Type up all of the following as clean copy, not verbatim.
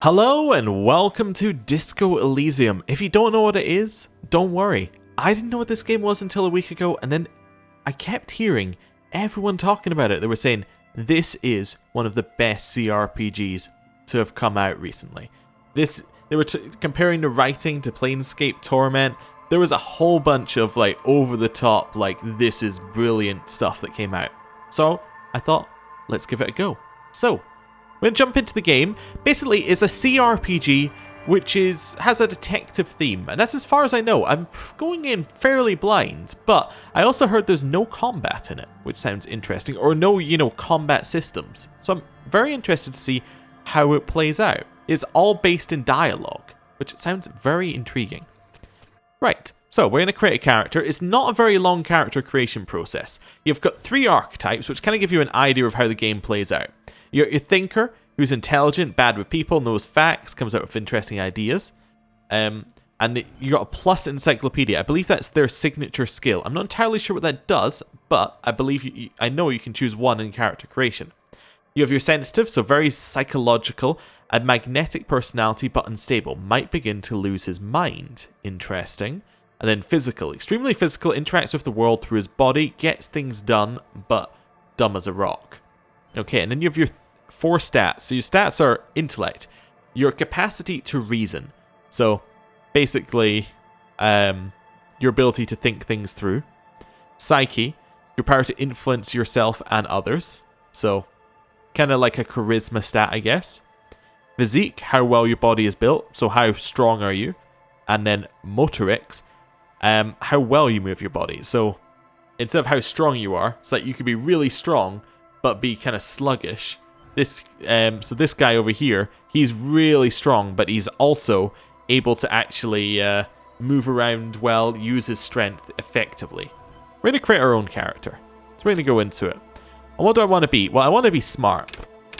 Hello and welcome to Disco Elysium. If you don't know what it is, don't worry. I didn't know what this game was until a week ago, and then I kept hearing everyone talking about it. They were saying, this is one of the best CRPGs to have come out recently. They were comparing the writing to Planescape Torment. There was a whole bunch of over the top, this is brilliant stuff that came out. So I thought, let's give it a go. So we're going to jump into the game. Basically, it's a CRPG which has a detective theme, and that's as far as I know. I'm going in fairly blind, but I also heard there's no combat in it, which sounds interesting, or no, combat systems. So I'm very interested to see how it plays out. It's all based in dialogue, which sounds very intriguing. Right, so we're going to create a character. It's not a very long character creation process. You've got 3 archetypes, which kind of give you an idea of how the game plays out. You're your thinker, who's intelligent, bad with people, knows facts, comes out with interesting ideas. And you got a plus encyclopedia. I believe that's their signature skill. I'm not entirely sure what that does, but I know you can choose one in character creation. You have your sensitive, so very psychological, a magnetic personality but unstable, might begin to lose his mind. Interesting. And then physical, extremely physical, interacts with the world through his body, gets things done, but dumb as a rock. Okay, and then you have your 4 stats. So your stats are intellect, your capacity to reason. So basically, your ability to think things through. Psyche, your power to influence yourself and others. So kind of like a charisma stat, I guess. Physique, how well your body is built. So how strong are you? And then motorics, how well you move your body. So instead of how strong you are, it's like you could be really strong but be kind of sluggish. So this guy over here, he's really strong, but he's also able to actually move around well, use his strength effectively. We're going to create our own character. So we're going to go into it. And what do I want to be? Well, I want to be smart.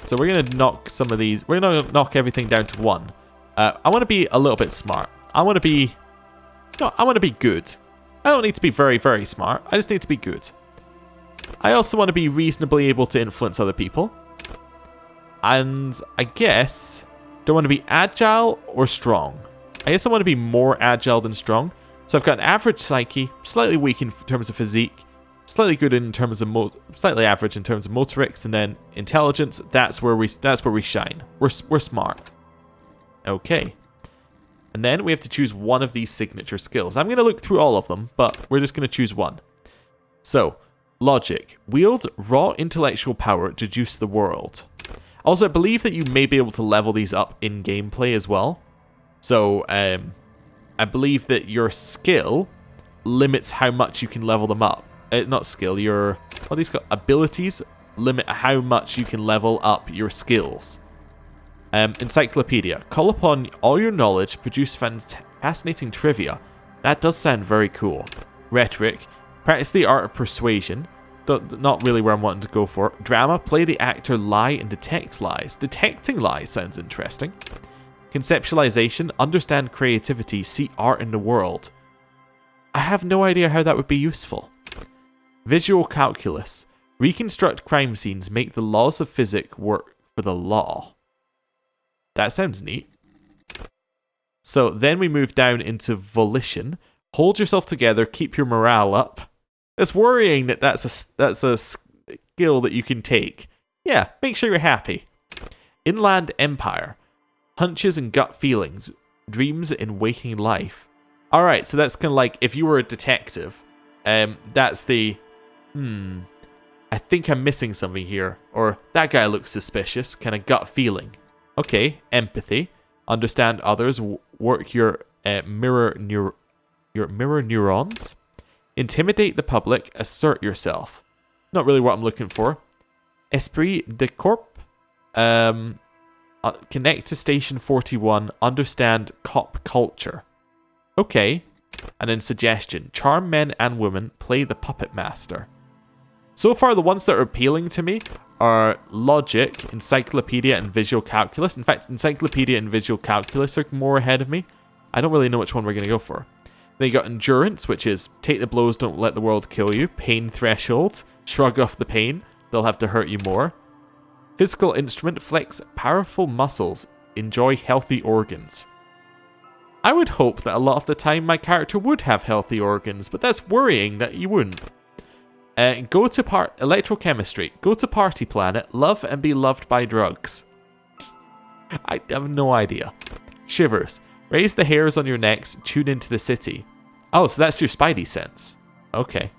So we're going to knock some of these. We're going to knock everything down to 1. I want to be a little bit smart. I want to be good. I don't need to be very, very smart. I just need to be good. I also want to be reasonably able to influence other people. And I guess, do I want to be agile or strong? I guess I want to be more agile than strong. So I've got an average psyche, slightly weak in terms of physique, slightly good in terms of slightly average in terms of motorics, and then intelligence. That's where we shine. We're smart. Okay. And then we have to choose one of these signature skills. I'm going to look through all of them, but we're just going to choose one. So, logic. Wield raw intellectual power to deduce the world. Also, I believe that you may be able to level these up in gameplay as well. So, I believe that your skill limits how much you can level them up. Not skill, your... what are these called? Abilities limit how much you can level up your skills. Encyclopedia. Call upon all your knowledge, produce fascinating trivia. That does sound very cool. Rhetoric. Practice the art of persuasion. Not really where I'm wanting to go for. Drama. Play the actor, lie, and detect lies. Detecting lies sounds interesting. Conceptualization. Understand creativity. See art in the world. I have no idea how that would be useful. Visual calculus. Reconstruct crime scenes. Make the laws of physics work for the law. That sounds neat. So then we move down into volition. Hold yourself together. Keep your morale up. It's worrying that that's a skill that you can take. Yeah, make sure you're happy. Inland empire. Hunches and gut feelings. Dreams in waking life. Alright, so that's kind of like if you were a detective. That's the... I think I'm missing something here. Or that guy looks suspicious. Kind of gut feeling. Okay, empathy. Understand others. Work your mirror neurons. Intimidate the public. Assert yourself. Not really what I'm looking for. Esprit de corps. Connect to Station 41. Understand cop culture. Okay. And then suggestion. Charm men and women. Play the puppet master. So far, the ones that are appealing to me are logic, encyclopedia, and visual calculus. In fact, encyclopedia and visual calculus are more ahead of me. I don't really know which one we're going to go for. Then you got endurance, which is take the blows, don't let the world kill you. Pain threshold, shrug off the pain, they'll have to hurt you more. Physical instrument, flex powerful muscles, enjoy healthy organs. I would hope that a lot of the time my character would have healthy organs, but that's worrying that you wouldn't. Go to electrochemistry. Go to party planet. Love and be loved by drugs. I have no idea. Shivers. Raise the hairs on your necks. Tune into the city. Oh, so that's your spidey sense. Okay.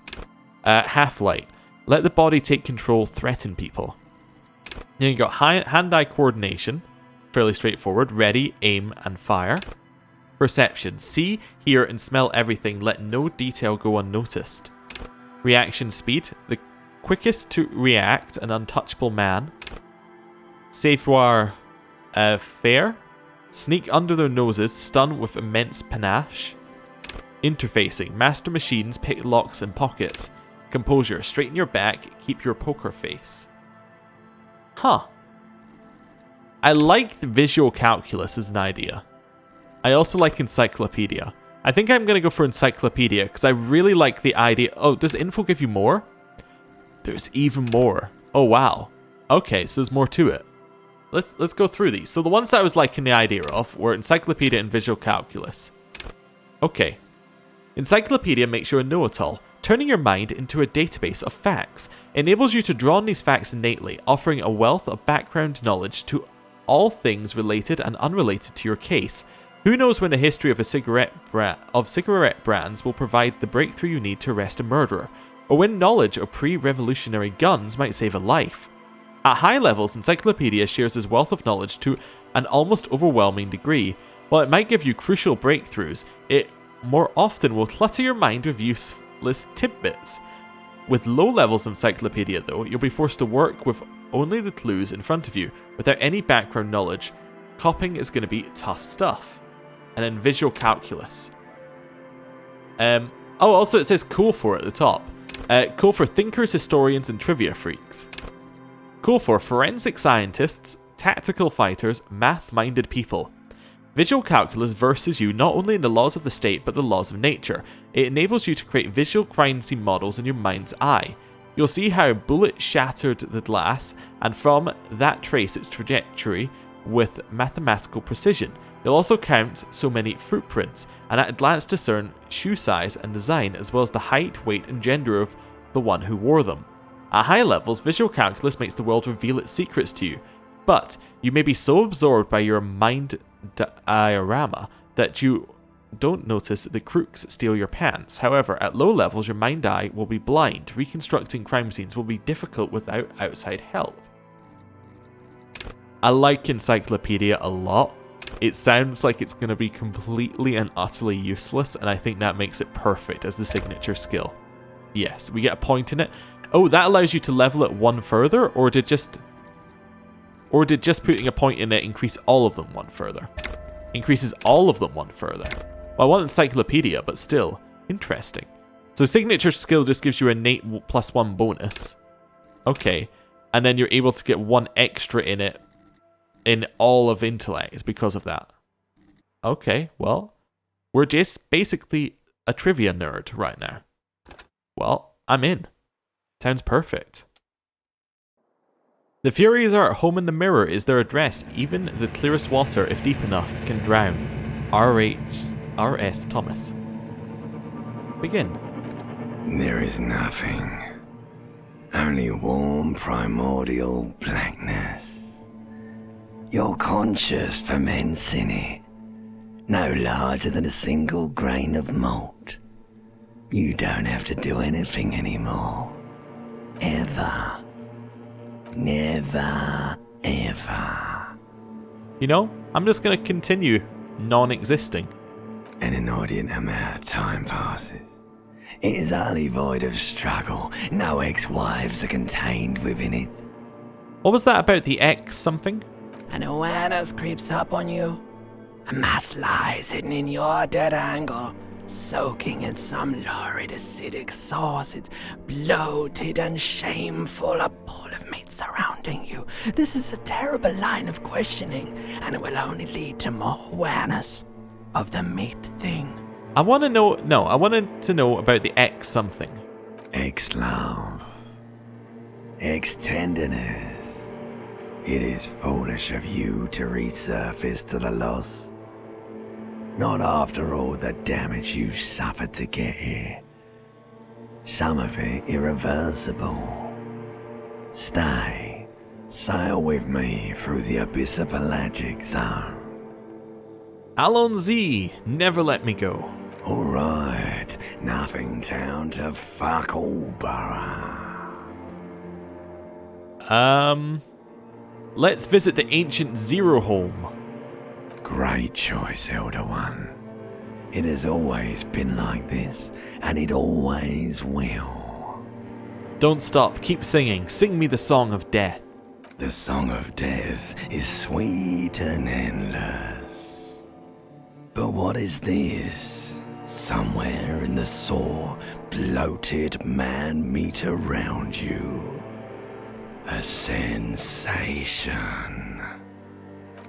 Half-light. Let the body take control. Threaten people. Then you got hand-eye coordination. Fairly straightforward. Ready, aim, and fire. Perception. See, hear, and smell everything. Let no detail go unnoticed. Reaction speed. The quickest to react. An untouchable man. Savoir faire. Sneak under their noses. Stun with immense panache. Interfacing. Master machines. Pick locks and pockets. Composure. Straighten your back. Keep your poker face. Huh. I like the visual calculus as an idea. I also like encyclopedia. I think I'm going to go for encyclopedia because I really like the idea. Oh, does info give you more? There's even more. Oh, wow. Okay, so there's more to it. Let's go through these. So the ones that I was liking the idea of were encyclopedia and visual calculus. Okay. Encyclopedia makes you a know-it-all, turning your mind into a database of facts. It enables you to draw on these facts innately, offering a wealth of background knowledge to all things related and unrelated to your case. Who knows when the history of cigarette brands will provide the breakthrough you need to arrest a murderer, or when knowledge of pre-revolutionary guns might save a life. At high levels, Encyclopedia shares its wealth of knowledge to an almost overwhelming degree. While it might give you crucial breakthroughs, it more often will clutter your mind with useless tidbits. With low levels of Encyclopedia though, you'll be forced to work with only the clues in front of you, without any background knowledge. Copying is going to be tough stuff. And then visual calculus. Also it says cool for at the top. Cool for thinkers, historians, and trivia freaks. Cool for forensic scientists, tactical fighters, math-minded people. Visual calculus verses you not only in the laws of the state, but the laws of nature. It enables you to create visual crime scene models in your mind's eye. You'll see how a bullet shattered the glass, and from that trace its trajectory with mathematical precision. You'll also count so many footprints, and at a glance discern shoe size and design, as well as the height, weight, and gender of the one who wore them. At high levels, visual calculus makes the world reveal its secrets to you, but you may be so absorbed by your mind diorama that you don't notice the crooks steal your pants. However, at low levels, your mind eye will be blind. Reconstructing crime scenes will be difficult without outside help. I like Encyclopedia a lot. It sounds like it's going to be completely and utterly useless, and I think that makes it perfect as the signature skill. Yes, we get a point in it. Oh, that allows you to level it one further, or did just putting a point in it increase all of them one further? Increases all of them one further. Well, I want Encyclopedia, but still, interesting. So signature skill just gives you an innate +1 bonus. Okay, and then you're able to get one extra in it in all of intellect because of that. Okay, well, we're just basically a trivia nerd right now. Well, I'm in. Sounds perfect. The Furies are at home in the mirror is their address. Even the clearest water, if deep enough, can drown. R.S. Thomas. Begin. There is nothing. Only warm primordial blackness. Your conscious ferments in it, no larger than a single grain of malt. You don't have to do anything anymore. Ever. Never, ever. You know, I'm just going to continue non-existing. An inordinate amount of time passes. It is utterly void of struggle. No ex-wives are contained within it. What was that about the X something? An awareness creeps up on you. A mass lies hidden in your dead angle, soaking in some lurid acidic sauce. It's bloated and shameful, a ball of meat surrounding you. This is a terrible line of questioning, and it will only lead to more awareness of the meat thing. I wanted to know about the X something. Ex-love. Ex-tenderness. It is foolish of you to resurface to the loss. Not after all the damage you suffered to get here. Some of it irreversible. Stay. Sail with me through the abyssopelagic zone. Alonzi, never let me go. Alright, nothing town to fuck all borough. Let's visit the ancient Zero Home. Great choice, Elder One. It has always been like this, and it always will. Don't stop, keep singing. Sing me the song of death. The song of death is sweet and endless. But what is this? Somewhere in the sore, bloated man meat around you. A sensation.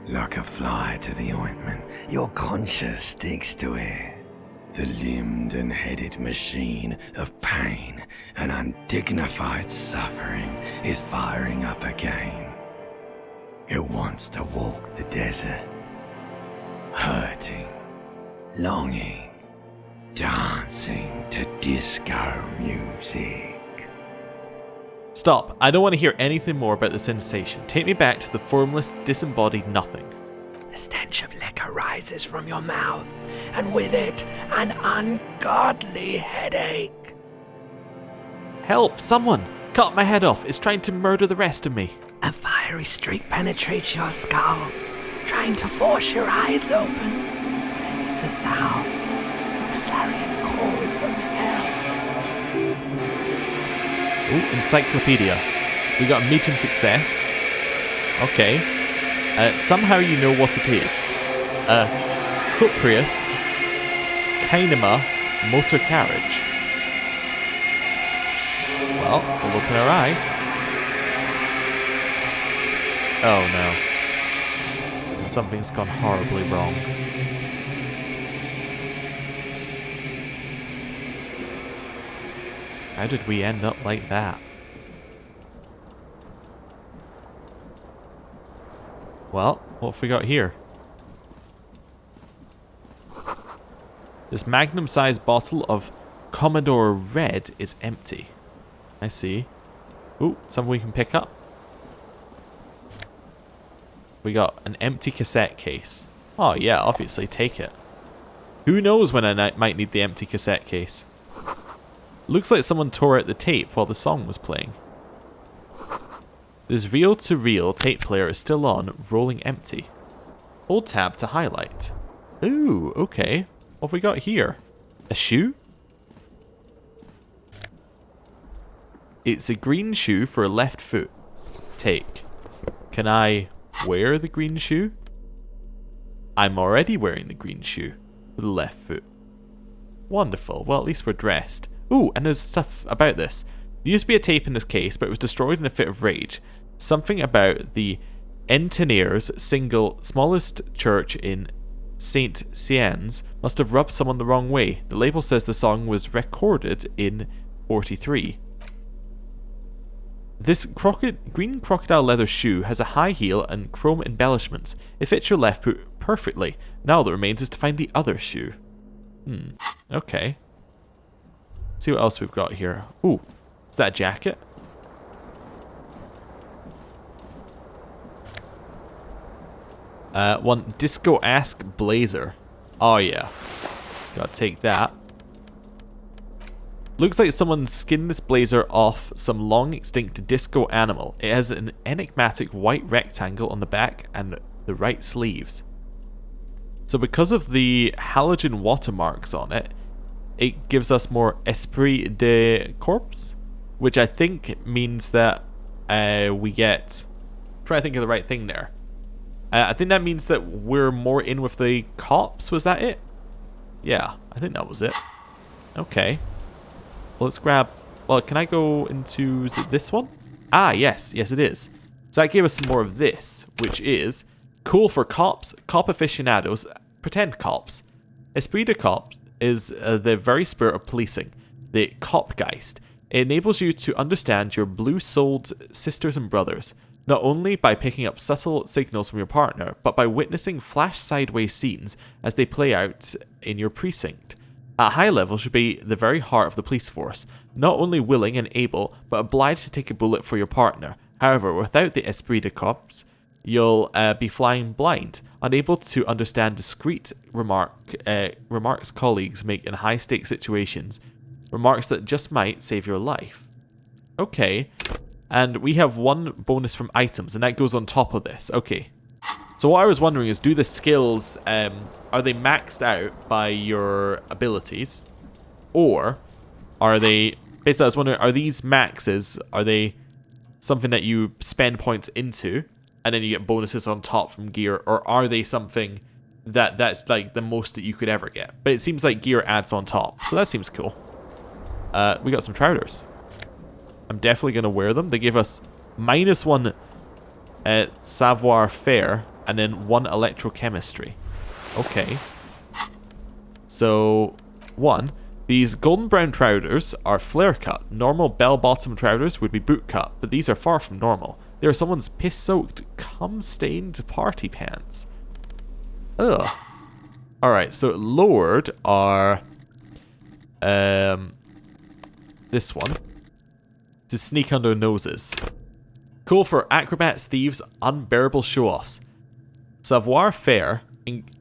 Like a fly to the ointment, your conscience sticks to it. The limbed and headed machine of pain and undignified suffering is firing up again. It wants to walk the desert, hurting, longing, dancing to disco music. Stop, I don't want to hear anything more about the sensation. Take me back to the formless, disembodied nothing. The stench of liquor rises from your mouth, and with it, an ungodly headache. Help, someone! Cut my head off, it's trying to murder the rest of me. A fiery streak penetrates your skull, trying to force your eyes open. It's a sound, a clarion call from hell. Ooh, encyclopedia. We got a medium success. Okay. Somehow you know what it is. Cuprius Kinema motor carriage. Well, we'll open our eyes. Oh no. Something's gone horribly wrong. How did we end up like that? Well, what have we got here? This magnum-sized bottle of Commodore Red is empty. I see. Ooh, something we can pick up. We got an empty cassette case. Oh yeah, obviously, take it. Who knows when I might need the empty cassette case? Looks like someone tore out the tape while the song was playing. This reel-to-reel tape player is still on, rolling empty. Hold tab to highlight. Ooh, okay. What have we got here? A shoe? It's a green shoe for a left foot. Take. Can I wear the green shoe? I'm already wearing the green shoe for the left foot. Wonderful. Well, at least we're dressed. Ooh, and there's stuff about this. There used to be a tape in this case, but it was destroyed in a fit of rage. Something about the Entenares single smallest church in St. Ciennes must have rubbed someone the wrong way. The label says the song was recorded in 43. This green crocodile leather shoe has a high heel and chrome embellishments. It fits your left foot perfectly. Now all that remains is to find the other shoe. Okay. Let's see what else we've got here. Ooh, is that a jacket? One disco-esque blazer. Oh yeah. Gotta take that. Looks like someone skinned this blazer off some long extinct disco animal. It has an enigmatic white rectangle on the back and the right sleeves. So because of the halogen watermarks on it, it gives us more esprit de corps, which I think means that we get... Try to think of the right thing there. I think that means that we're more in with the cops. Was that it? Yeah, I think that was it. Okay. Well, let's grab... Well, can I go into... Is it this one? Ah, yes. Yes, it is. So that gave us some more of this, which is cool for cops, cop aficionados, pretend cops. Esprit de corps is the very spirit of policing, the copgeist. It enables you to understand your blue-souled sisters and brothers. not only by picking up subtle signals from your partner, but by witnessing flash sideways scenes as they play out in your precinct. At high level should be the very heart of the police force, not only willing and able, but obliged to take a bullet for your partner. However, without the esprit de corps, you'll be flying blind, unable to understand discreet remarks colleagues make in high-stakes situations, remarks that just might save your life. Okay, and we have one bonus from items, and that goes on top of this. Okay, so what I was wondering is, do the skills, are they maxed out by your abilities, or are they, basically I was wondering, are these maxes, are they something that you spend points into, and then you get bonuses on top from gear, or are they something that's like the most that you could ever get? But it seems like gear adds on top, so that seems cool. We got some trousers. I'm definitely going to wear them. They gave us -1 savoir-faire, and then 1 electrochemistry. Okay. So, 1. These golden brown trousers are flare cut. Normal bell-bottom trousers would be boot cut, but these are far from normal. They are someone's piss-soaked, cum-stained party pants. Ugh. Alright, so lowered are this one. To sneak under noses. Cool for acrobats, thieves, unbearable show-offs. Savoir-faire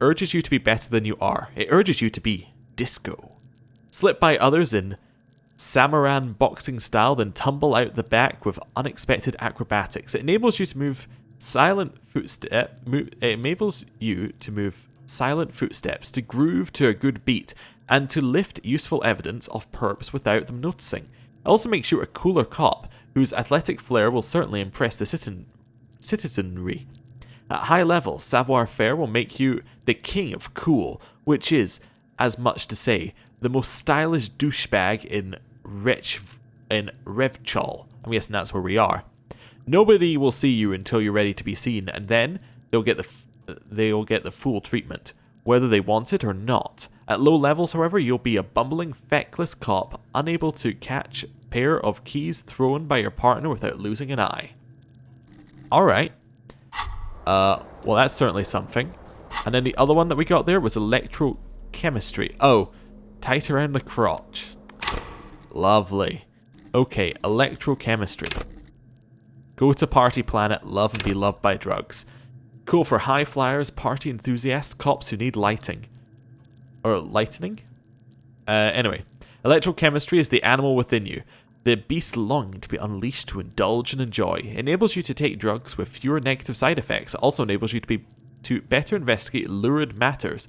urges you to be better than you are. It urges you to be disco. Slip by others in Samaran boxing style, then tumble out the back with unexpected acrobatics. It enables you to move silent footsteps, to groove to a good beat, and to lift useful evidence of perps without them noticing. It also makes you a cooler cop, whose athletic flair will certainly impress the citizenry. At high level, savoir-faire will make you the king of cool, which is, as much to say, the most stylish douchebag in Revchol. I'm guessing that's where we are. Nobody will see you until you're ready to be seen, and then they'll get the full treatment, whether they want it or not. At low levels, however, you'll be a bumbling, feckless cop, unable to catch a pair of keys thrown by your partner without losing an eye. Alright. Well, that's certainly something. And then the other one that we got there was electrochemistry. Oh, tight around the crotch. Lovely. Okay, electrochemistry. Go to party planet, love and be loved by drugs. Cool for high flyers, party enthusiasts, cops who need lighting. Or lightening? Anyway, electrochemistry is the animal within you. The beast longing to be unleashed to indulge and enjoy. It enables you to take drugs with fewer negative side effects. It also enables you to better investigate lurid matters.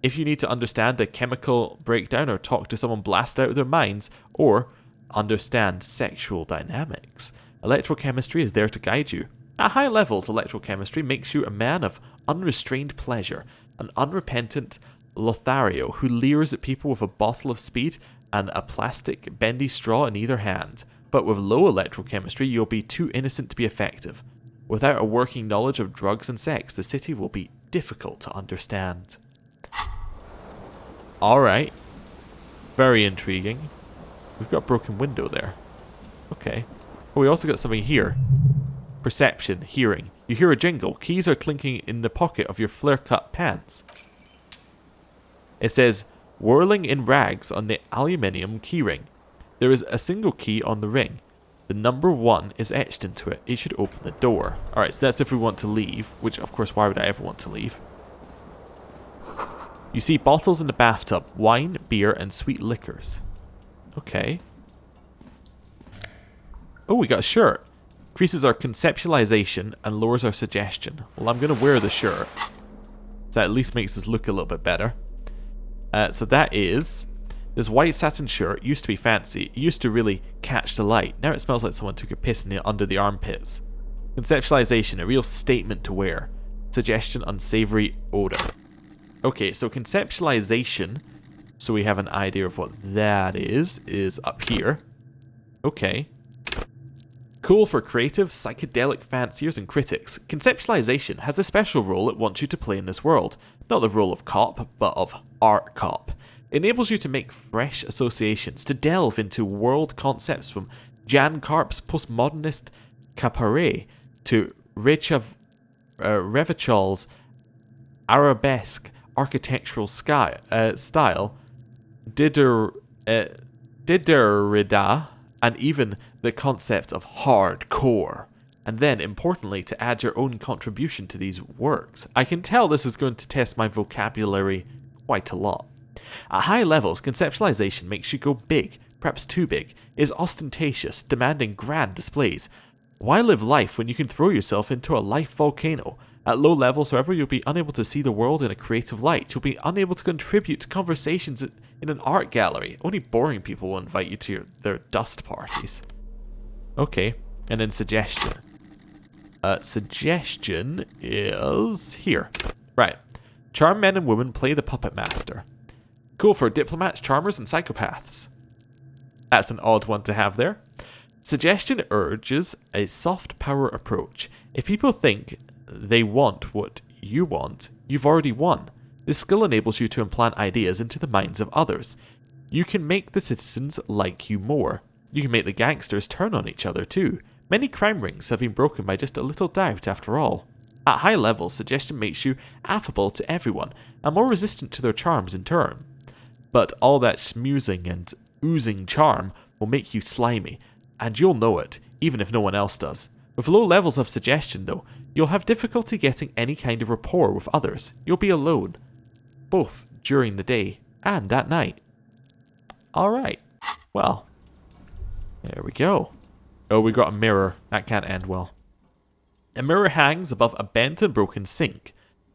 If you need to understand a chemical breakdown or talk to someone blasted out of their minds, or understand sexual dynamics, electrochemistry is there to guide you. At high levels, electrochemistry makes you a man of unrestrained pleasure, an unrepentant Lothario who leers at people with a bottle of speed and a plastic bendy straw in either hand. But with low electrochemistry, you'll be too innocent to be effective. Without a working knowledge of drugs and sex, the city will be difficult to understand. Alright. Very intriguing. We've got a broken window there. Okay. Oh, we also got something here. Perception, hearing. You hear a jingle. Keys are clinking in the pocket of your flare-cut pants. It says, whirling in rags on the aluminium keyring. There is a single key on the ring. The number 1 is etched into it. It should open the door. Alright, so that's if we want to leave. Which, of course, why would I ever want to leave? You see bottles in the bathtub. Wine, beer, and sweet liquors. Okay. Oh, we got a shirt. Increases our conceptualization and lowers our suggestion. Well, I'm going to wear the shirt. So that at least makes us look a little bit better. So that is... This white satin shirt used to be fancy. It used to really catch the light. Now it smells like someone took a piss under the armpits. Conceptualization, a real statement to wear. Suggestion, unsavory odor. Okay, so conceptualization, so we have an idea of what that is up here. Okay. Cool for creative, psychedelic fanciers and critics. Conceptualization has a special role it wants you to play in this world. Not the role of cop, but of art cop. It enables you to make fresh associations, to delve into world concepts from Jan Karp's postmodernist cabaret to Revachol's arabesque architectural style, Diderrida, and even the concept of hardcore. And then, importantly, to add your own contribution to these works. I can tell this is going to test my vocabulary quite a lot. At high levels, conceptualization makes you go big, perhaps too big, is ostentatious, demanding grand displays. Why live life when you can throw yourself into a life volcano? At low levels, however, you'll be unable to see the world in a creative light. You'll be unable to contribute to conversations in an art gallery. Only boring people will invite you to their dust parties. Okay, and then suggestion. Suggestion is here. Right. Charm men and women, play the puppet master. Cool for diplomats, charmers, and psychopaths. That's an odd one to have there. Suggestion urges a soft power approach. If people think they want what you want, you've already won. This skill enables you to implant ideas into the minds of others. You can make the citizens like you more. You can make the gangsters turn on each other too. Many crime rings have been broken by just a little doubt after all. At high levels, suggestion makes you affable to everyone, and more resistant to their charms in turn. But all that schmoozing and oozing charm will make you slimy, and you'll know it, even if no one else does. With low levels of suggestion, though, you'll have difficulty getting any kind of rapport with others. You'll be alone, both during the day and at night. Alright, well, there we go. Oh, we got a mirror. That can't end well. A mirror hangs above a bent and broken sink.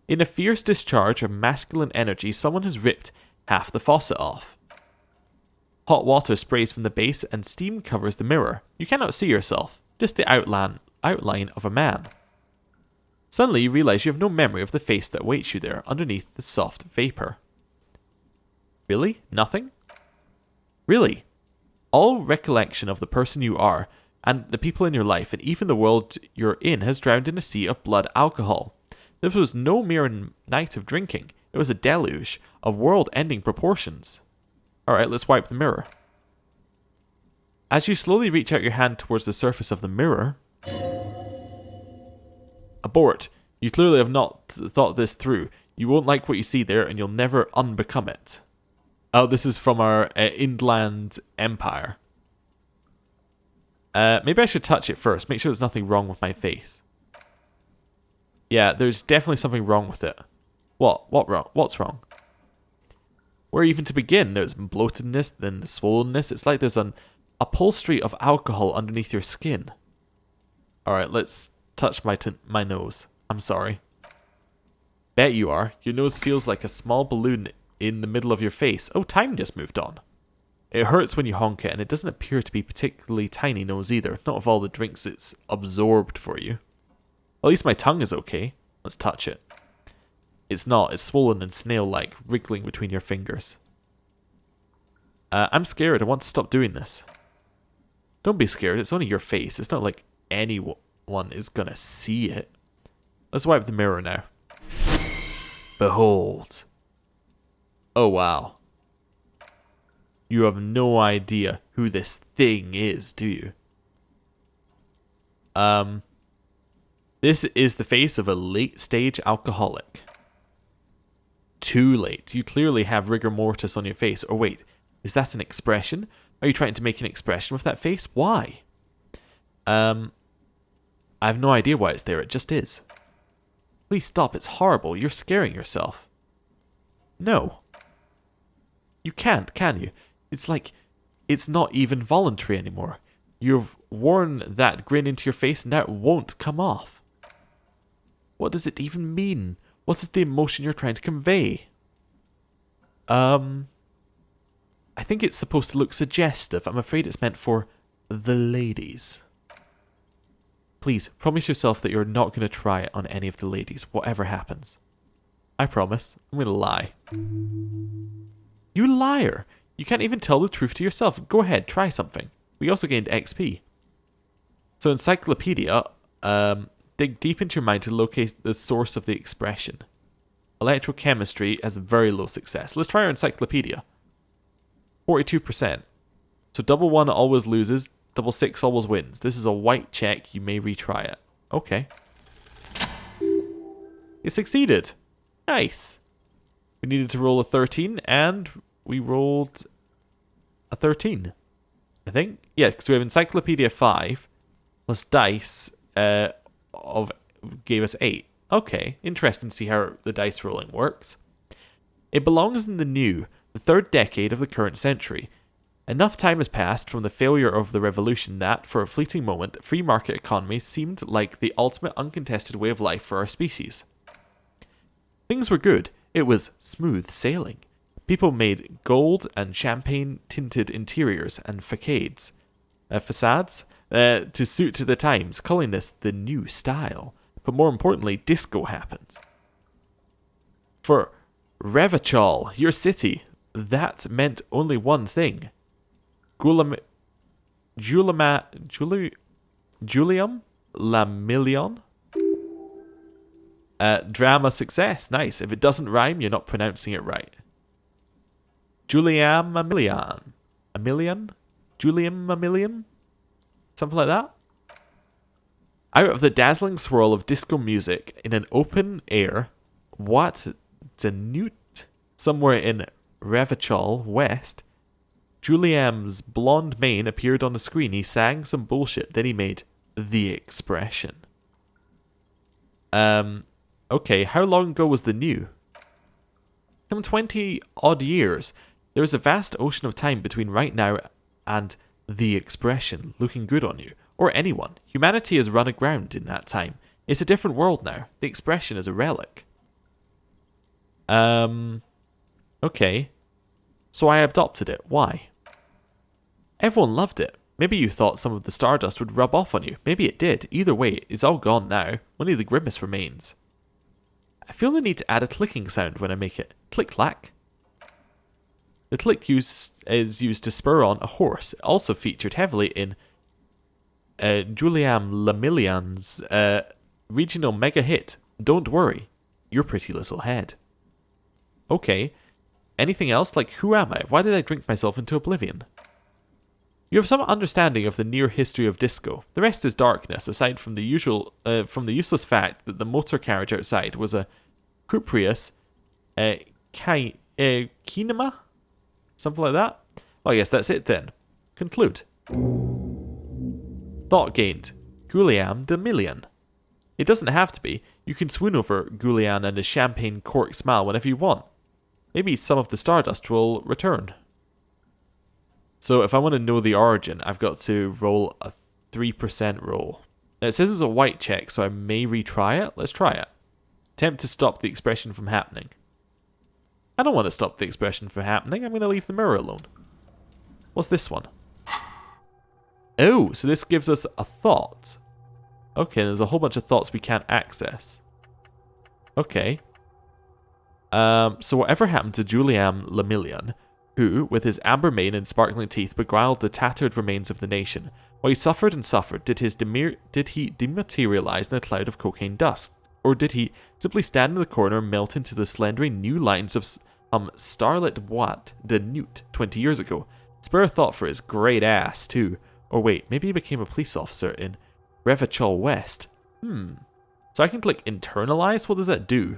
In a fierce discharge of masculine energy, someone has ripped half the faucet off. Hot water sprays from the base and steam covers the mirror. You cannot see yourself, just the outline of a man. Suddenly you realize you have no memory of the face that awaits you there underneath the soft vapor. Really? Nothing? Really? All recollection of the person you are, and the people in your life, and even the world you're in, has drowned in a sea of blood alcohol. This was no mere night of drinking. It was a deluge of world-ending proportions. Alright, let's wipe the mirror. As you slowly reach out your hand towards the surface of the mirror... Abort. You clearly have not thought this through. You won't like what you see there, and you'll never unbecome it. Oh, this is from our Inland Empire. Maybe I should touch it first. Make sure there's nothing wrong with my face. Yeah, there's definitely something wrong with it. What? What wrong? What's wrong? Where even to begin? There's bloatedness, then the swollenness. It's like there's an upholstery of alcohol underneath your skin. Alright, let's touch my nose. I'm sorry. Bet you are. Your nose feels like a small balloon in the middle of your face. Oh, time just moved on. It hurts when you honk it, and it doesn't appear to be particularly tiny nose either. Not with all the drinks it's absorbed for you. At least my tongue is okay. Let's touch it. It's not. It's swollen and snail-like, wriggling between your fingers. I'm scared. I want to stop doing this. Don't be scared. It's only your face. It's not like anyone is gonna see it. Let's wipe the mirror now. Behold. Oh, wow. You have no idea who this thing is, do you? This is the face of a late-stage alcoholic. Too late. You clearly have rigor mortis on your face. Or wait, is that an expression? Are you trying to make an expression with that face? Why? I have no idea why it's there. It just is. Please stop. It's horrible. You're scaring yourself. No. You can't, can you? It's like, it's not even voluntary anymore. You've worn that grin into your face and now it won't come off. What does it even mean? What is the emotion you're trying to convey? I think it's supposed to look suggestive. I'm afraid it's meant for the ladies. Please, promise yourself that you're not going to try it on any of the ladies, whatever happens. I promise. I'm going to lie. You liar! You can't even tell the truth to yourself. Go ahead, try something. We also gained XP. So encyclopedia, dig deep into your mind to locate the source of the expression. Electrochemistry has very low success. Let's try our encyclopedia. 42%. So double one always loses, double six always wins. This is a white check, you may retry it. Okay. You succeeded. Nice. We needed to roll a 13, and we rolled a 13. I think. Yeah, because we have Encyclopedia 5 plus dice gave us 8. Okay, interesting to see how the dice rolling works. It belongs in the third decade of the current century. Enough time has passed from the failure of the revolution that, for a fleeting moment, free market economy seemed like the ultimate uncontested way of life for our species. Things were good. It was smooth sailing. People made gold and champagne-tinted interiors and facades to suit the times, calling this the new style. But more importantly, disco happened. For Revachol, your city, that meant only one thing. Julium Lamillion? Drama success. Nice. If it doesn't rhyme, you're not pronouncing it right. Juliam Mamillion? Something like that? Out of the dazzling swirl of disco music in an open air, what Danute, somewhere in Revachol West, Juliam's blonde mane appeared on the screen. He sang some bullshit, then he made the expression. Okay, how long ago was the new? Some 20 odd years. There is a vast ocean of time between right now and the expression looking good on you, or anyone. Humanity has run aground in that time. It's a different world now. The expression is a relic. Okay. So I adopted it. Why? Everyone loved it. Maybe you thought some of the stardust would rub off on you. Maybe it did. Either way, it's all gone now. Only the grimace remains. I feel the need to add a clicking sound when I make it. Click-clack. The click is used to spur on a horse. It also featured heavily in Juliam Lamillian's regional mega hit, Don't Worry, Your Pretty Little Head. Okay. Anything else? Like, who am I? Why did I drink myself into oblivion? You have some understanding of the near history of disco. The rest is darkness, aside from the useless fact that the motor carriage outside was a Cuprius kinema? Something like that? Well, I guess that's it then. Conclude. Thought gained. Guliam de Million. It doesn't have to be. You can swoon over Gulian and his champagne cork smile whenever you want. Maybe some of the stardust will return. So if I want to know the origin, I've got to roll a 3% roll. Now it says it's a white check, so I may retry it. Let's try it. Attempt to stop the expression from happening. I don't want to stop the expression from happening. I'm going to leave the mirror alone. What's this one? Oh, so this gives us a thought. Okay, there's a whole bunch of thoughts we can't access. Okay. So whatever happened to Juliam Lamillion, who, with his amber mane and sparkling teeth, beguiled the tattered remains of the nation? While he suffered and suffered, did he dematerialize in a cloud of cocaine dust? Or did he simply stand in the corner and melt into the slendering new lines of starlit boîte de nuit 20 years ago? Spare a thought for his great ass, too. Or wait, maybe he became a police officer in Revachol West. So I can click internalize? What does that do?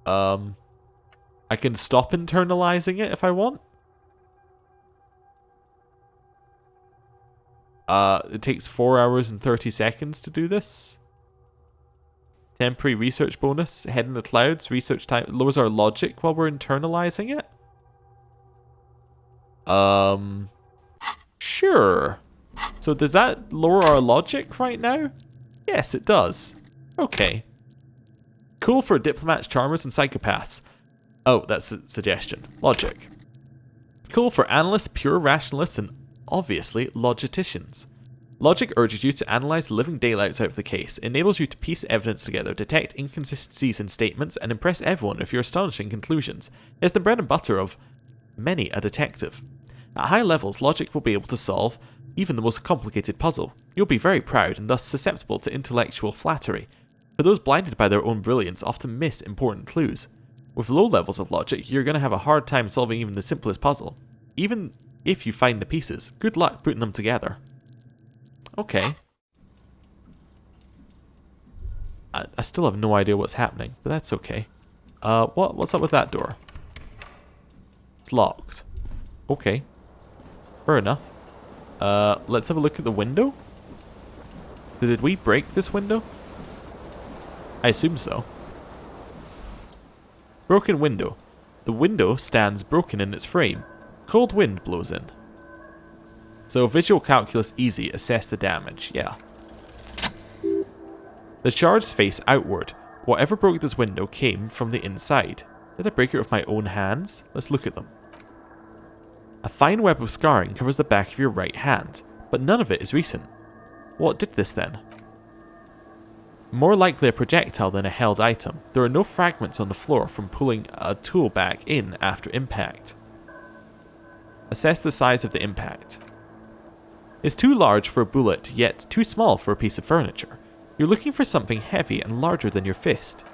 I can stop internalizing it if I want. It takes 4 hours and 30 seconds to do this. Temporary research bonus. Head in the clouds. Research time lowers our logic while we're internalizing it. Sure. So does that lower our logic right now? Yes, it does. Okay. Cool for diplomats, charmers, and psychopaths. Oh, that's a suggestion. Logic. Cool for analysts, pure rationalists, and obviously logisticians. Logic urges you to analyze the living daylights out of the case, enables you to piece evidence together, detect inconsistencies in statements, and impress everyone with your astonishing conclusions. It's the bread and butter of many a detective. At high levels, logic will be able to solve even the most complicated puzzle. You'll be very proud and thus susceptible to intellectual flattery. For those blinded by their own brilliance often miss important clues. With low levels of logic, you're going to have a hard time solving even the simplest puzzle. Even if you find the pieces, good luck putting them together. Okay. I still have no idea what's happening, but that's okay. What's up with that door? It's locked. Okay. Fair enough. Let's have a look at the window. Did we break this window? I assume so. Broken window. The window stands broken in its frame. Cold wind blows in. So visual calculus easy, assess the damage, yeah. The shards face outward. Whatever broke this window came from the inside. Did I break it with my own hands? Let's look at them. A fine web of scarring covers the back of your right hand, but none of it is recent. What did this then? More likely a projectile than a held item. There are no fragments on the floor from pulling a tool back in after impact. Assess the size of the impact. It's too large for a bullet, yet too small for a piece of furniture. You're looking for something heavy and larger than your fist.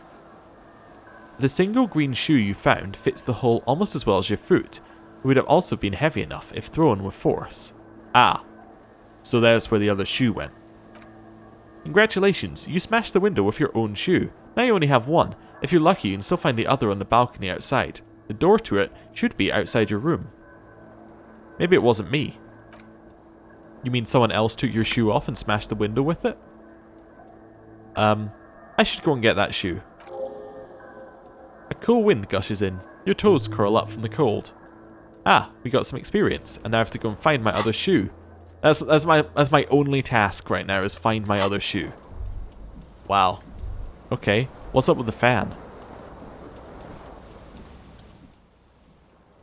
The single green shoe you found fits the hole almost as well as your foot. It would have also been heavy enough if thrown with force. Ah, so there's where the other shoe went. Congratulations, you smashed the window with your own shoe. Now you only have one. If you're lucky, you can still find the other on the balcony outside. The door to it should be outside your room. Maybe it wasn't me. You mean someone else took your shoe off and smashed the window with it? I should go and get that shoe. A cool wind gushes in. Your toes curl up from the cold. Ah, we got some experience, and now I have to go and find my other shoe. That's my only task right now, is find my other shoe. Wow. Okay, what's up with the fan?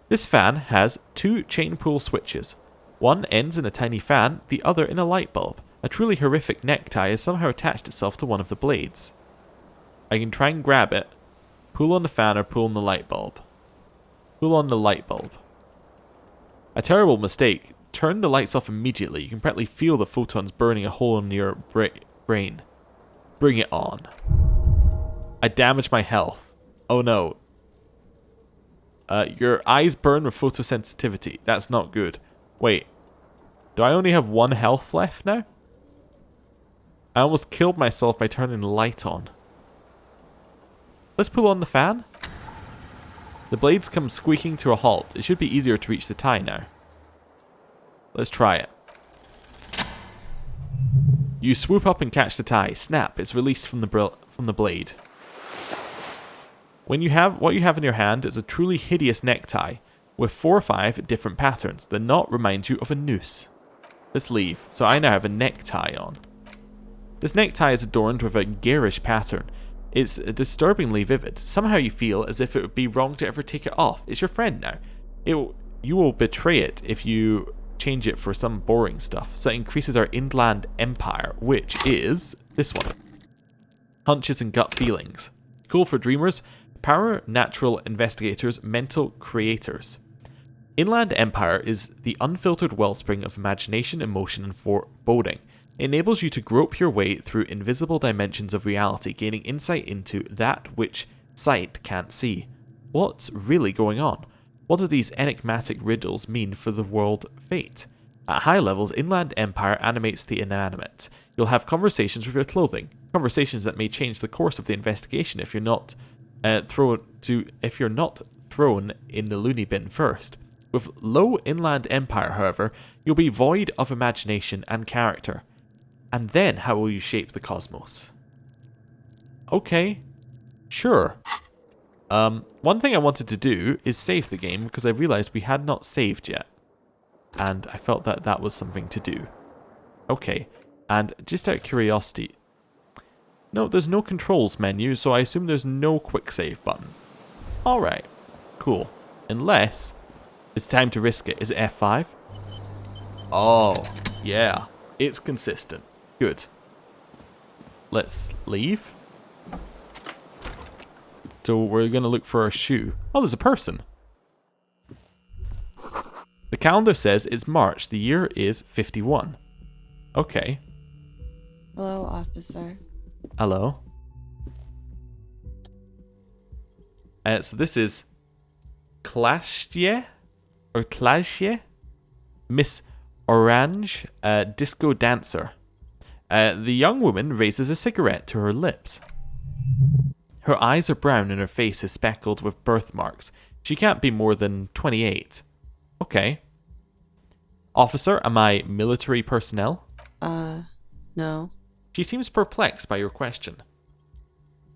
This fan has two chain pull switches. One ends in a tiny fan, the other in a light bulb. A truly horrific necktie has somehow attached itself to one of the blades. I can try and grab it, pull on the fan or pull on the light bulb. Pull on the light bulb. A terrible mistake. Turn the lights off immediately. You can practically feel the photons burning a hole in your brain. Bring it on. I damaged my health. Oh no. Your eyes burn with photosensitivity. That's not good. Wait. Do I only have 1 health left now? I almost killed myself by turning the light on. Let's pull on the fan. The blades come squeaking to a halt. It should be easier to reach the tie now. Let's try it. You swoop up and catch the tie. Snap, it's released from the blade. What you have in your hand is a truly hideous necktie with 4 or 5 different patterns. The knot reminds you of a noose. Let's leave. So I now have a necktie on. This necktie is adorned with a garish pattern. It's disturbingly vivid. Somehow you feel as if it would be wrong to ever take it off. It's your friend now. You will betray it if you change it for some boring stuff. So it increases our inland empire, which is this one. Hunches and gut feelings. Cool for dreamers. Power, natural investigators, mental creators. Inland Empire is the unfiltered wellspring of imagination, emotion, and foreboding. It enables you to grope your way through invisible dimensions of reality, gaining insight into that which sight can't see. What's really going on? What do these enigmatic riddles mean for the world fate? At high levels, Inland Empire animates the inanimate. You'll have conversations with your clothing, conversations that may change the course of the investigation if you're not thrown in the loony bin first. With low Inland Empire, however, you'll be void of imagination and character. And then how will you shape the cosmos? Okay, sure. One thing I wanted to do is save the game because I realized we had not saved yet. And I felt that that was something to do. Okay, and just out of curiosity... No, there's no controls menu, so I assume there's no quick save button. Alright, cool. Unless it's time to risk it. Is it F5? Oh, yeah. It's consistent. Good. Let's leave. So we're going to look for our shoe. Oh, there's a person. The calendar says it's March. The year is 51. Okay. Hello, officer. Hello. So this is Clashye or Clashye, Miss Orange, disco dancer. The young woman raises a cigarette to her lips. Her eyes are brown and her face is speckled with birthmarks. She can't be more than 28. Okay. Officer, am I military personnel? No. She seems perplexed by your question.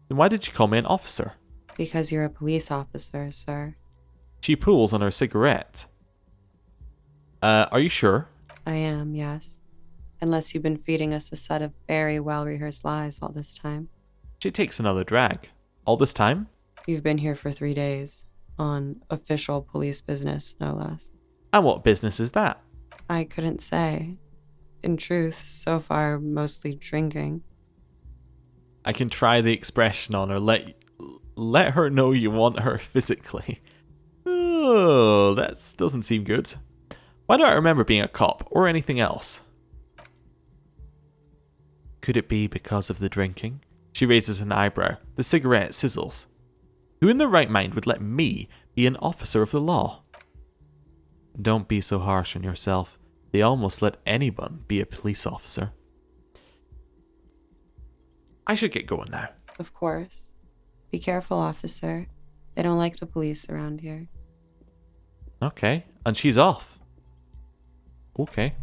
Then why did you call me an officer? Because you're a police officer, sir. She pulls on her cigarette. Are you sure? I am, yes. Unless you've been feeding us a set of very well-rehearsed lies all this time. She takes another drag. All this time? You've been here for 3 days. On official police business, no less. And what business is that? I couldn't say. In truth, so far, mostly drinking. I can try the expression on her. Let her know you want her physically. Oh, that doesn't seem good. Why don't I remember being a cop or anything else? Could it be because of the drinking? She raises an eyebrow. The cigarette sizzles. Who in their right mind would let me be an officer of the law? Don't be so harsh on yourself. They almost let anyone be a police officer. I should get going now. Of course. Be careful, officer. They don't like the police around here. Okay, and she's off. Okay.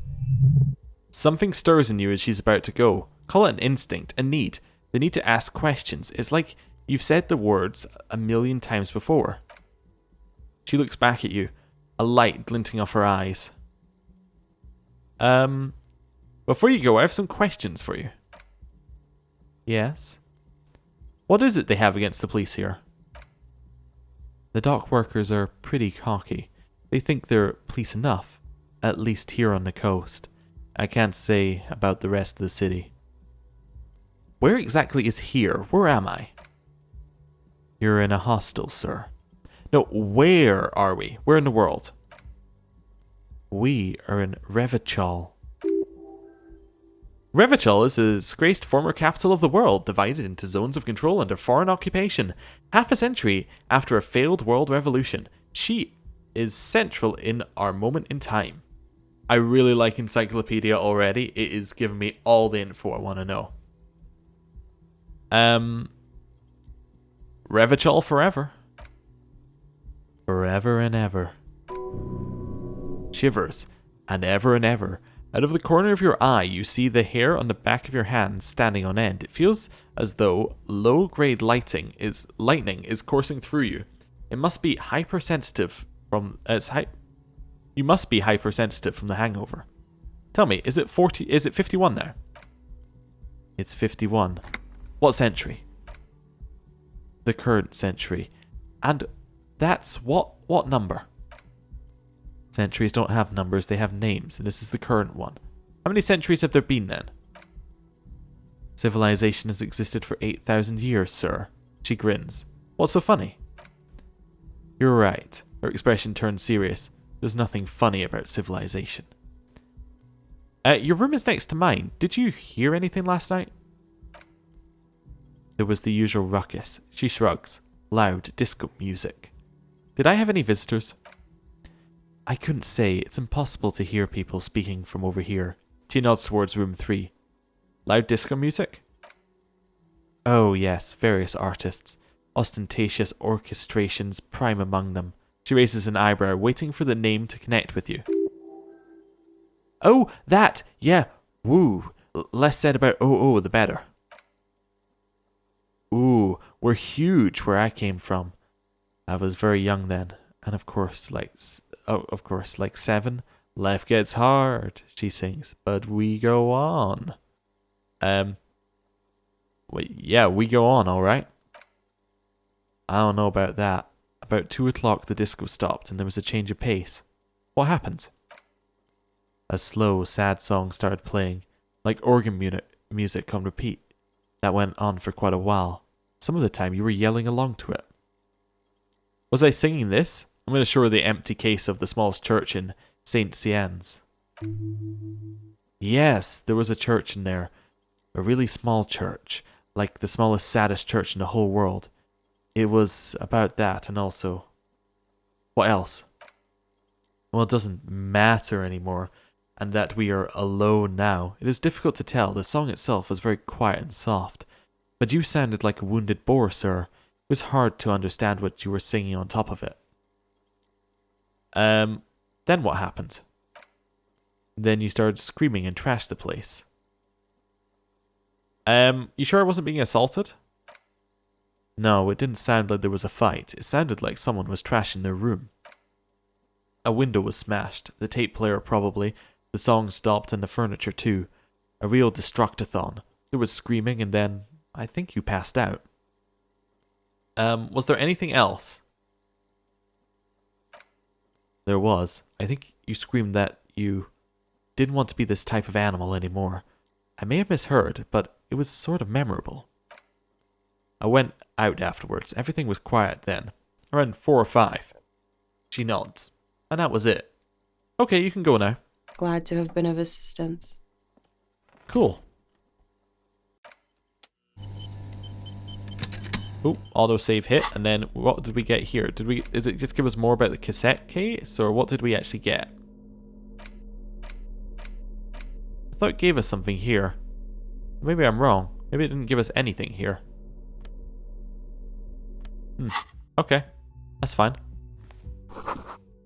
Something stirs in you as she's about to go. Call it an instinct, a need. The need to ask questions. It's like you've said the words 1,000,000 times before. She looks back at you, a light glinting off her eyes. Before you go, I have some questions for you. Yes? What is it they have against the police here? The dock workers are pretty cocky. They think they're police enough, at least here on the coast. I can't say about the rest of the city. Where exactly is here? Where am I? You're in a hostel, sir. No, where are we? Where in the world? We are in Revachol. Revachol is a disgraced former capital of the world, divided into zones of control under foreign occupation. Half a century after a failed world revolution, she is central in our moment in time. I really like Encyclopedia already. It is giving me all the info I want to know. Revachol forever. Forever and ever. Shivers, and ever, out of the corner of your eye, you see the hair on the back of your hand standing on end. It feels as though low-grade lightning is coursing through you. It must be hypersensitive from You must be hypersensitive from the hangover. Tell me, is it 51 now? It's 51. What century? The current century. And that's what number? Centuries don't have numbers, they have names, and this is the current one. How many centuries have there been then? Civilization has existed for 8,000 years, sir. She grins. What's so funny? You're right. Her expression turns serious. There's nothing funny about civilization. Your room is next to mine. Did you hear anything last night? There was the usual ruckus. She shrugs. Loud disco music. Did I have any visitors? I couldn't say. It's impossible to hear people speaking from over here. She nods towards room 3. Loud disco music? Oh yes, various artists. Ostentatious orchestrations prime among them. She raises an eyebrow, waiting for the name to connect with you. Oh, that! Yeah, woo. Less said about oh, the better. Ooh, we're huge where I came from. I was very young then, and of course, like 7. Life gets hard, she sings, but we go on. Well, yeah, we go on, alright. I don't know about that. About 2 o'clock the disco stopped and there was a change of pace. What happened? A slow, sad song started playing, like organ music on repeat. That went on for quite a while. Some of the time you were yelling along to it. Was I singing this? I'm going to show her the empty case of the smallest church in St. Cian's. Yes, there was a church in there. A really small church, like the smallest, saddest church in the whole world. It was about that, and also... What else? Well, it doesn't matter anymore. and that we are alone now. It is difficult to tell. The song itself was very quiet and soft, but you sounded like a wounded boar, sir. It was hard to understand what you were singing on top of it. Then what happened? Then you started screaming and trashed the place. You sure I wasn't being assaulted? No, it didn't sound like there was a fight. It sounded like someone was trashing their room. A window was smashed, the tape player probably, the song stopped and the furniture too. A real destructathon. There was screaming and then, I think you passed out. Was there anything else? There was. I think you screamed that you didn't want to be this type of animal anymore. I may have misheard, but it was sort of memorable. I went out afterwards. Everything was quiet then. Around 4 or 5. She nods. And that was it. Okay, you can go now. Glad to have been of assistance. Cool. Oh, autosave hit, and then what did we get here? Is it just give us more about the cassette case, or what did we actually get? I thought it gave us something here. Maybe I'm wrong. Maybe it didn't give us anything here. Okay, that's fine.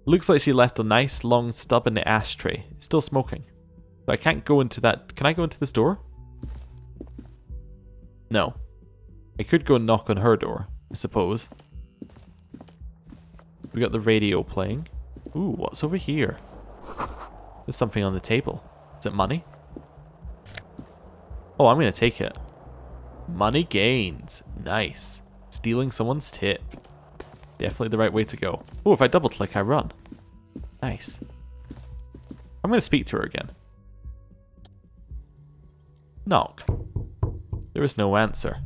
Looks like she left a nice long stub in the ashtray. It's still smoking. But I can't go into that. Can I go into this door? No. I could go and knock on her door, I suppose. We got the radio playing. Ooh, what's over here? There's something on the table. Is it money? Oh, I'm going to take it. Money gained. Nice. Stealing someone's tip. Definitely the right way to go. Oh, if I double click, I run. Nice. I'm going to speak to her again. Knock. There is no answer.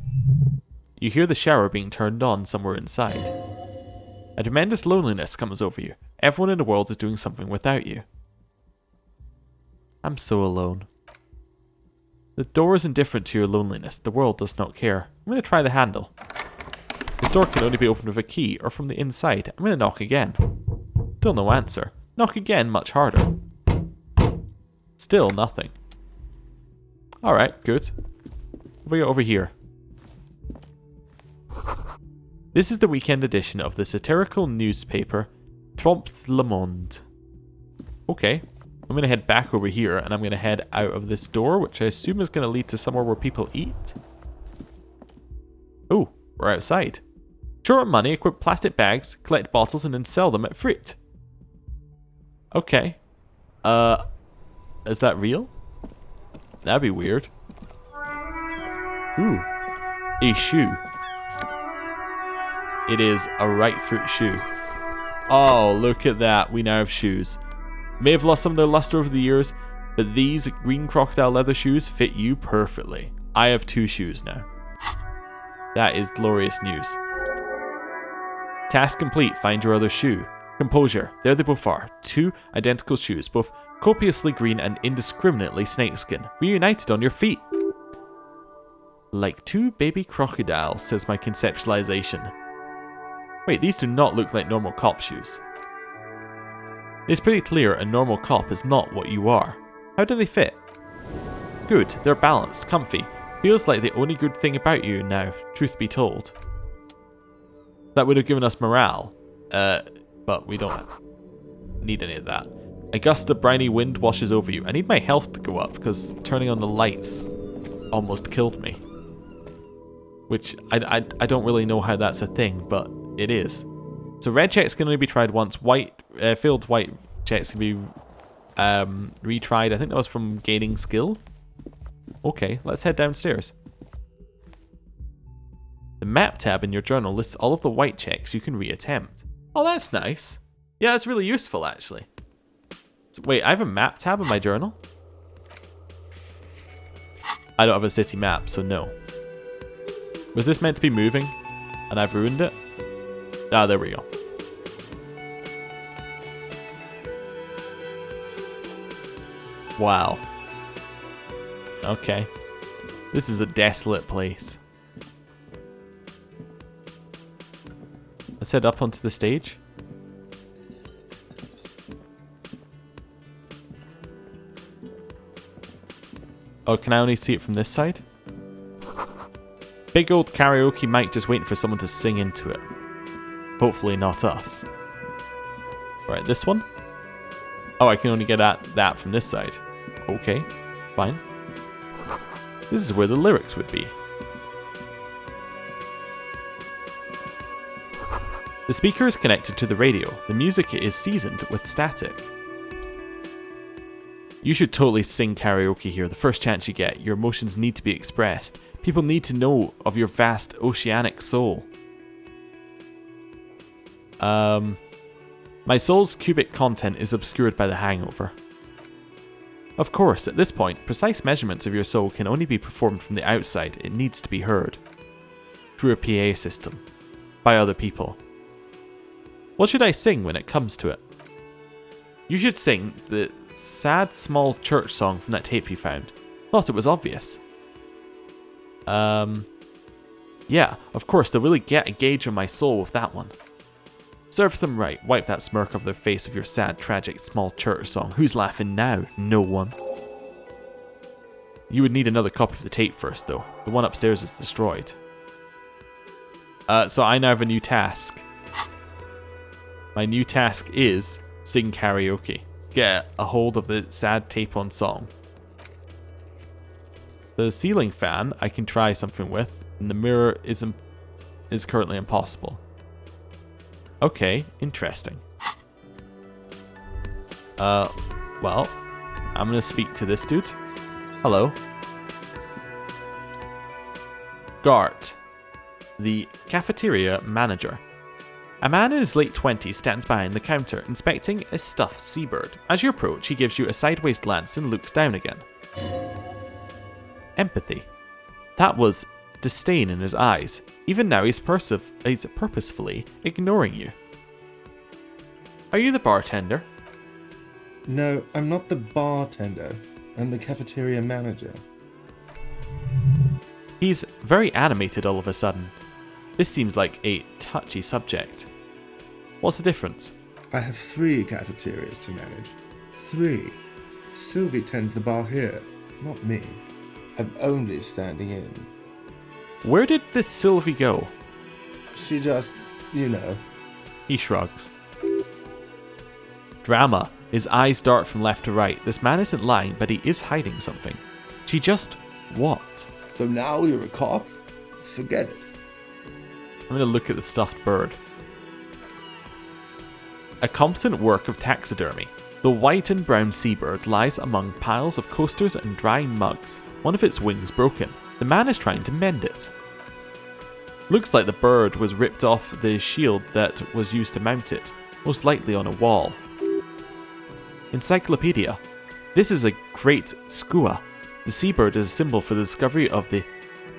You hear the shower being turned on somewhere inside. A tremendous loneliness comes over you. Everyone in the world is doing something without you. I'm so alone. The door is indifferent to your loneliness. The world does not care. I'm going to try the handle. This door can only be opened with a key or from the inside. I'm going to knock again. Still no answer. Knock again, much harder. Still nothing. Alright, good. What have we got over here? This is the weekend edition of the satirical newspaper Trompe le Monde. Okay, I'm going to head back over here and I'm going to head out of this door, which I assume is going to lead to somewhere where people eat. Oh, we're outside. Short on money, equip plastic bags, collect bottles and then sell them at fruit. Okay. Is that real? That'd be weird. Ooh. A shoe. It is a right foot shoe. Oh, look at that. We now have shoes. May have lost some of their luster over the years, but these green crocodile leather shoes fit you perfectly. I have 2 shoes now. That is glorious news. Task complete. Find your other shoe. Composure. There they both are. 2 identical shoes, both copiously green and indiscriminately snakeskin. Reunited on your feet. Like 2 baby crocodiles, says my conceptualization. Wait, these do not look like normal cop shoes. It's pretty clear a normal cop is not what you are. How do they fit? Good, they're balanced, comfy. Feels like the only good thing about you now, truth be told. That would have given us morale. But we don't need any of that. A gust of briny wind washes over you. I need my health to go up because turning on the lights almost killed me. Which I don't really know how that's a thing, but it is. So red checks can only be tried once. Failed white checks can be retried. I think that was from gaining skill. Okay, let's head downstairs. The map tab in your journal lists all of the white checks you can reattempt. Oh, that's nice. Yeah, that's really useful, actually. So, wait, I have a map tab in my journal? I don't have a city map, so no. Was this meant to be moving? And I've ruined it? Ah, there we go. Wow. Okay. This is a desolate place. Let's head up onto the stage. Oh, can I only see it from this side? Big old karaoke mic just waiting for someone to sing into it. Hopefully not us. Right, this one? Oh, I can only get at that from this side. Okay, fine. This is where the lyrics would be. The speaker is connected to the radio. The music is seasoned with static. You should totally sing karaoke here the first chance you get. Your emotions need to be expressed. People need to know of your vast oceanic soul. My soul's cubic content is obscured by the hangover. Of course, at this point, precise measurements of your soul can only be performed from the outside. It needs to be heard. Through a PA system. By other people. What should I sing when it comes to it? You should sing the sad small church song from that tape you found. Thought it was obvious. Yeah, of course, they'll really get a gauge on my soul with that one. Serves them right. Wipe that smirk off their face of your sad, tragic, small church song. Who's laughing now? No one. You would need another copy of the tape first, though. The one upstairs is destroyed. So I now have a new task. My new task is sing karaoke. Get a hold of the sad tape-on song. The ceiling fan I can try something with, and the mirror is currently impossible. Okay, interesting. Well, I'm gonna speak to this dude. Hello. Gart, the cafeteria manager. A man in his late 20s stands behind the counter, inspecting a stuffed seabird. As you approach, he gives you a sideways glance and looks down again. Empathy. That was disdain in his eyes. Even now, he's purposefully ignoring you. Are you the bartender? No, I'm not the bartender. I'm the cafeteria manager. He's very animated all of a sudden. This seems like a touchy subject. What's the difference? I have 3 cafeterias to manage. 3. Sylvie tends the bar here, not me. I'm only standing in. Where did this Sylvie go? She just, you know. He shrugs. Drama. His eyes dart from left to right. This man isn't lying, but he is hiding something. She just... what? So now you're a cop? Forget it. I'm going to look at the stuffed bird. A competent work of taxidermy. The white and brown seabird lies among piles of coasters and drying mugs. One of its wings broken. The man is trying to mend it. Looks like the bird was ripped off the shield that was used to mount it, most likely on a wall. Encyclopedia. This is a great skua. The seabird is a symbol for the discovery of the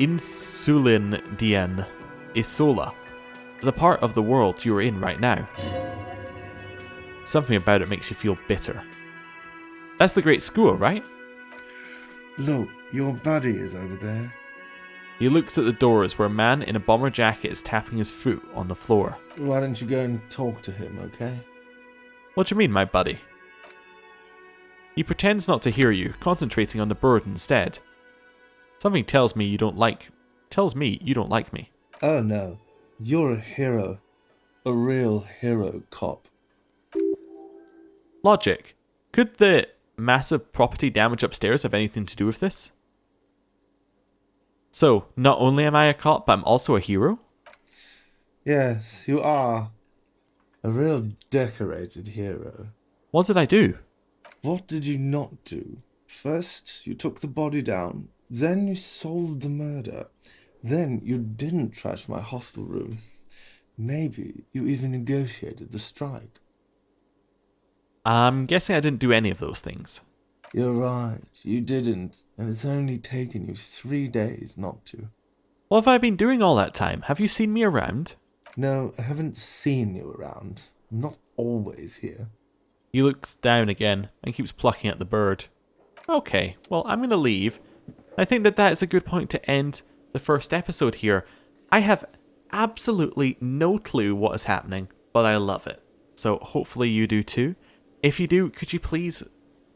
Insulindian Isola, the part of the world you are in right now. Something about it makes you feel bitter. That's the great skua, right? Look, your buddy is over there. He looks at the doors where a man in a bomber jacket is tapping his foot on the floor. Why don't you go and talk to him, okay? What do you mean, my buddy? He pretends not to hear you, concentrating on the bird instead. Something tells me you don't like me. Oh no, you're a hero. A real hero cop. Logic. Could the massive property damage upstairs have anything to do with this? So, not only am I a cop, but I'm also a hero? Yes, you are. A real decorated hero. What did I do? What did you not do? First, you took the body down. Then you solved the murder. Then you didn't trash my hostel room. Maybe you even negotiated the strike. I'm guessing I didn't do any of those things. You're right, you didn't, and it's only taken you 3 days not to. What have I been doing all that time? Have you seen me around? No, I haven't seen you around. I'm not always here. He looks down again and keeps plucking at the bird. Okay, well, I'm going to leave. I think that is a good point to end the first episode here. I have absolutely no clue what is happening, but I love it. So hopefully you do too. If you do, could you please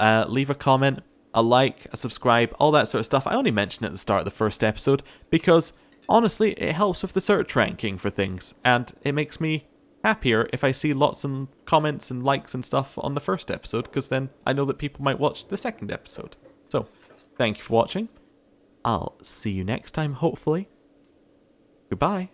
leave a comment, a like, a subscribe, all that sort of stuff. I only mentioned it at the start of the first episode because, honestly, it helps with the search ranking for things, and it makes me happier if I see lots of comments and likes and stuff on the first episode, because then I know that people might watch the second episode. So, thank you for watching. I'll see you next time, hopefully. Goodbye.